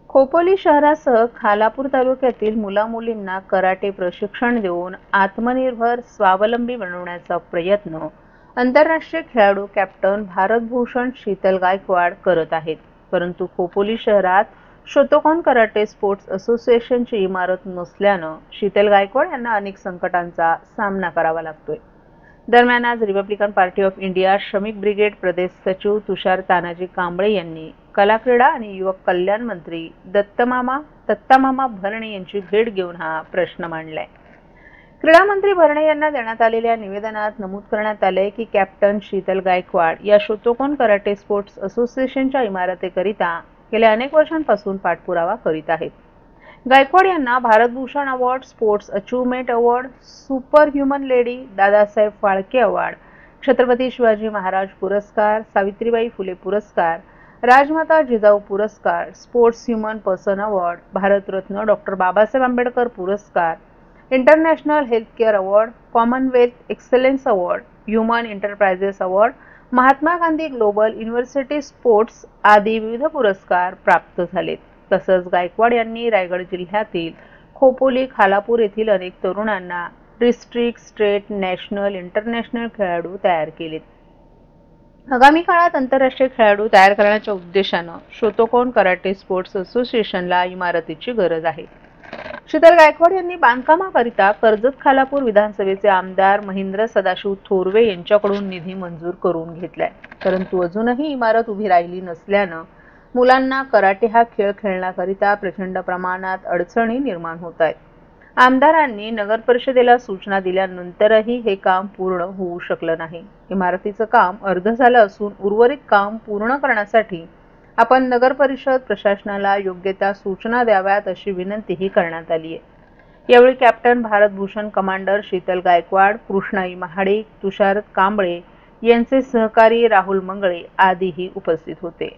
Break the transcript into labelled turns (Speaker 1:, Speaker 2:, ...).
Speaker 1: खोपोली शहरासह खालापूर तालुक्यातील मुलामुलींना कराटे प्रशिक्षण देऊन आत्मनिर्भर स्वावलंबी बनवण्याचा प्रयत्न आंतरराष्ट्रीय खेळाडू कॅप्टन भारतभूषण शीतल गायकवाड करत आहेत। परंतु खोपोली शहरात शोतोकन कराटे स्पोर्ट्स असोसिएशनची इमारत नसल्याने शीतल गायकवाड यांना अनेक संकटांचा सामना करावा लागतोय। दरम्यान आज रिपब्लिकन पार्टी ऑफ इंडिया श्रमिक ब्रिगेड प्रदेश सचिव तुषार तानाजी कांबळे यांनी कला क्रीडा आणि युवक कल्याण मंत्री दत्तामामा भरणे यांची भेट घेऊन हा प्रश्न मांडलाय। क्रीडा मंत्री भरणे यांना देण्यात आलेल्या निवेदनात नमूद करण्यात आले की कॅप्टन शीतल गायकवाड या शोतोकन कराटे स्पोर्ट्स असोसिएशनच्या इमारतीकरिता गेल्या अनेक वर्षांपासून पाठपुरावा करीत आहेत। गायकवाड यांना Bharat Bhushan award, sports achievement award, super human lady Dadasaheb Phalke award, Chhatrapati Shivaji Maharaj पुरस्कार, सावित्रीबाई फुले पुरस्कार, राजमाता जिजाऊ पुरस्कार, sports human person award, Bharat Ratna doctor Babasaheb Ambedkar पुरस्कार, international health care award, Commonwealth excellence award, human enterprises award, Mahatma Gandhi global university sports आदी विविध पुरस्कार प्राप्त झालेत। तसंच गायकवाड यांनी रायगड जिल्ह्यातील खोपोली, खालापूर येथील अनेक तरुणांना डिस्ट्रिक्ट, स्टेट, नॅशनल, इंटरनॅशनल खेळाडू तयार केलेत। आगामी काळात आंतरराष्ट्रीय खेळाडू तयार करण्याच्या उद्देशाने शोतोकन कराटे स्पोर्ट्स असोसिएशनला इमारतीची गरज आहे। शीतल गायकवाड यांनी बांधकामाकरिता कर्जत खालापूर विधानसभेचे आमदार महेंद्र सदाशिव थोरवे यांच्याकडून निधी मंजूर करून घेतलाय। परंतु अजूनही इमारत उभी राहिली नसल्याने मुलांना कराटे हा खेळ खेळण्याकरिता प्रचंड प्रमाणात अडचणी निर्माण होत आहेत। आमदारांनी नगर परिषदेला सूचना दिल्यानंतरही हे काम पूर्ण होऊ शकलं नाही। इमारतीचं काम अर्ध झालं असून उर्वरित काम पूर्ण करण्यासाठी आपण नगर परिषद प्रशासनाला योग्य त्या सूचना द्याव्यात अशी विनंतीही करण्यात आली आहे। यावेळी कॅप्टन भारतभूषण कमांडर शीतल गायकवाड, कृष्णाई महाडिक, तुषार कांबळे यांचे सहकारी राहुल मंगळे आदीही उपस्थित होते।